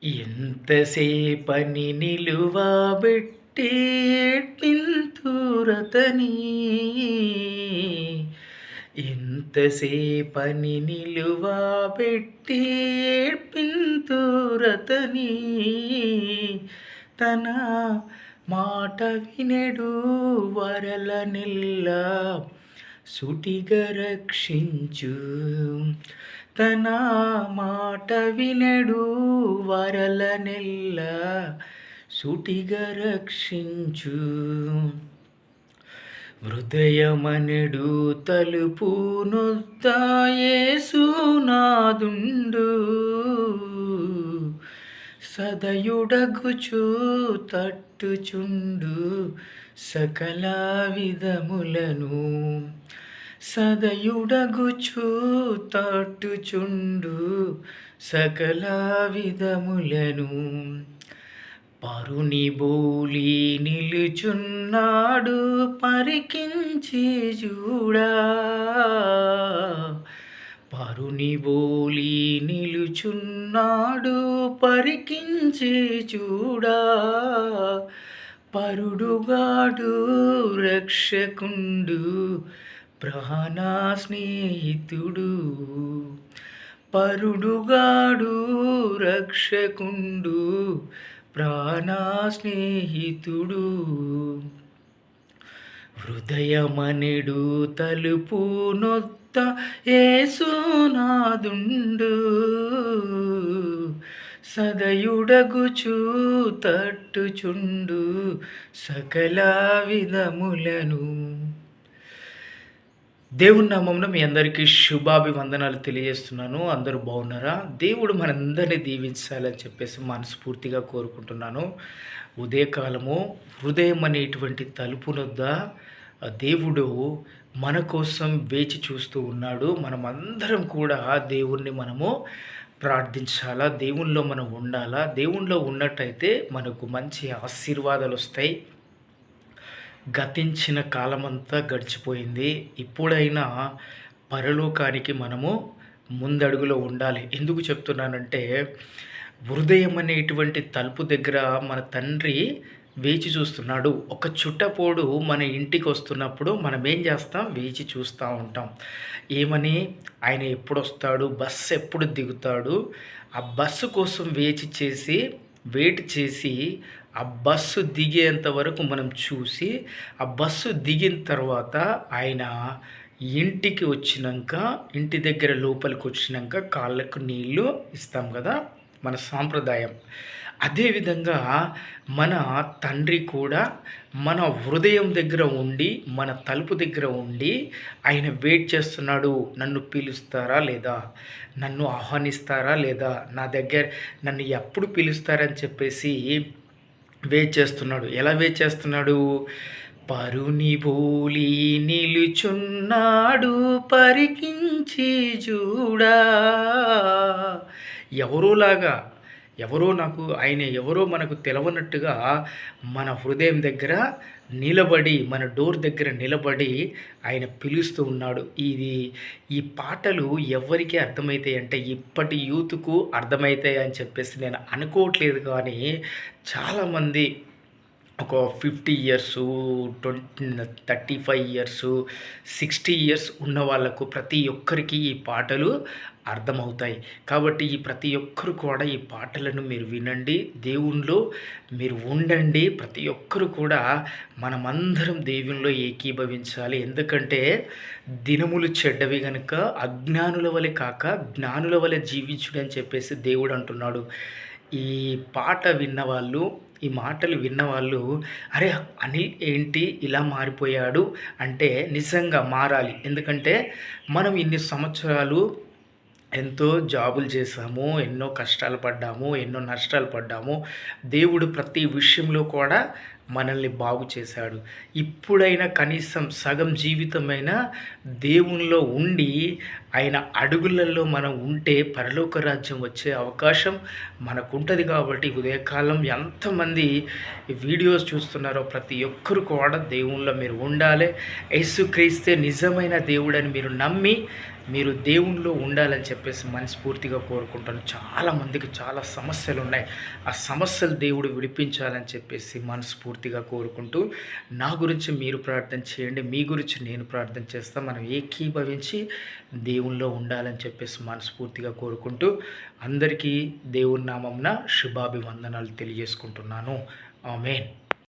ఎంతసేపని నిలువబెట్టి ఏడ్పింతురతని ఎంతసేపని నిలువబెట్టి ఏడ్పింతురతని తన మాట వినెడు వరలనెల్ల సూటిగా రక్షించు తన మాట వినెడు వరలనెల్ల సూటిగా రక్షించు హృదయమనెడు తలుపు నొద్ద యేసునాదుండు సదయుడగుచు తట్టుచుండు సకల విధములను సదయుడగుచు తట్టుచుండు సకల విధములను పరుని బోలి నిలుచున్నాడు పరికించి చూడా పరుని బోలి నిలుచున్నాడు పరికించి చూడా పరుడుగాడు రక్షకుండు ప్రాణా స్నేహితుడు పరుడుగాడు రక్షకుండు ప్రాణా స్నేహితుడు హృదయమనెడు తలుపు నొద్ద యేసునాదుండు సదయుడగుచు తట్టుచుండు సకల విధములను. దేవుని నామమున మీ అందరికీ శుభాభివందనాలు తెలియజేస్తున్నాను. అందరూ బాగున్నారా? దేవుడు మనందరినీ దీవించాలని చెప్పేసి మనస్ఫూర్తిగా కోరుకుంటున్నాను. ఉదయకాలము హృదయం అనేటువంటి తలుపునొద్ద దేవుడు మన కోసం వేచి చూస్తూ ఉన్నాడు. మనమందరం కూడా దేవుణ్ణి మనము ప్రార్థించాలా, దేవునిలో మనం ఉండాలా. దేవునిలో ఉన్నట్టయితే మనకు మంచి ఆశీర్వాదాలు వస్తాయి. గతించిన కాలమంతా గడిచిపోయింది. ఇప్పుడైనా పరలోకానికి మనము ముందడుగులో ఉండాలి. ఎందుకు చెప్తున్నానంటే, హృదయం అనేటువంటి తలుపు దగ్గర మన తండ్రి వేచి చూస్తున్నాడు. ఒక చుట్టపోడు మన ఇంటికి వస్తున్నప్పుడు మనం ఏం చేస్తాం? వేచి చూస్తూ ఉంటాం. ఏమని? ఆయన ఎప్పుడు వస్తాడు, బస్సు ఎప్పుడు దిగుతాడు, ఆ బస్సు కోసం వెయిట్ చేసి ఆ బస్సు దిగేంత వరకు మనం చూసి, ఆ బస్సు దిగిన తర్వాత ఆయన ఇంటికి వచ్చినాక, ఇంటి దగ్గర లోపలికి వచ్చినాక కాళ్ళకు నీళ్ళు ఇస్తాం కదా, మన సాంప్రదాయం. అదేవిధంగా మన తండ్రి కూడా మన హృదయం దగ్గర ఉండి, మన తలుపు దగ్గర ఉండి ఆయన వెయిట్ చేస్తున్నాడు. నన్ను పిలుస్తారా లేదా, నన్ను ఆహ్వానిస్తారా లేదా, నా దగ్గర నన్ను ఎప్పుడు పిలుస్తారని చెప్పేసి వెయిట్ చేస్తున్నాడు. ఎలా వెయిట్ చేస్తున్నాడు? పరుని బోలి నిలుచున్నాడు పరికించి చూడా. ఎవరో మనకు తెలవనట్టుగా మన హృదయం దగ్గర నిలబడి, మన డోర్ దగ్గర నిలబడి ఆయన పిలుస్తూ ఉన్నాడు. ఈ పాటలు ఎవరికి అర్థమవుతాయి అంటే, ఇప్పటి యూత్కు అర్థమవుతాయి అని చెప్పేసి నేను అనుకోవట్లేదు. కానీ చాలామంది ఒక 50 ఇయర్స్, 35 ఇయర్స్, 60 ఇయర్స్ ఉన్న వాళ్ళకు ప్రతి ఒక్కరికి ఈ పాటలు అర్థమవుతాయి. కాబట్టి ఈ ప్రతి ఒక్కరు కూడా ఈ పాటలను మీరు వినండి, దేవునిలో మీరు ఉండండి. ప్రతి ఒక్కరు కూడా మనమందరం దేవునిలో ఏకీభవించాలి. ఎందుకంటే దినములు చెడ్డవి కనుక అజ్ఞానుల వలె కాక జ్ఞానుల వలె జీవించుడు అని చెప్పేసి దేవుడు అంటున్నాడు. ఈ పాట విన్నవాళ్ళు, ఈ మాటలు విన్నవాళ్ళు, అరే అనిల్ ఏంటి ఇలా మారిపోయాడు అంటే నిజంగా మారాలి. ఎందుకంటే మనం ఇన్ని సంవత్సరాలు ఎంతో జాబులు చేసాము, ఎన్నో కష్టాలు పడ్డాము, ఎన్నో నష్టాలు పడ్డాము. దేవుడు ప్రతి విషయంలో కూడా మనల్ని బాగు చేశాడు. ఇప్పుడైనా కనీసం సగం జీవితమైనా దేవునిలో ఉండి ఆయన అడుగులలో మనం ఉంటే పరలోక రాజ్యం వచ్చే అవకాశం మనకుంటుంది. కాబట్టి ఉదయకాలం ఎంతమంది ఈ వీడియోస్ చూస్తున్నారో ప్రతి ఒక్కరు కూడా దేవునిలో మీరు ఉండాలి. యేసుక్రీస్తే నిజమైన దేవుడని మీరు నమ్మి మీరు దేవునిలో ఉండాలని చెప్పేసి మనస్ఫూర్తిగా కోరుకుంటాను. చాలామందికి చాలా సమస్యలు ఉన్నాయి. ఆ సమస్యలు దేవుడు విడిపించాలని చెప్పేసి మనస్ఫూర్తిగా కోరుకుంటూ, నా గురించి మీరు ప్రార్థన చేయండి, మీ గురించి నేను ప్రార్థన చేస్తాం. మనం ఏకీభవించి దేవునిలో ఉండాలని చెప్పేసి మనస్ఫూర్తిగా కోరుకుంటూ, అందరికీ దేవుని నామమున శుభాభివందనాలు తెలియజేసుకుంటున్నాను. ఆమేన్.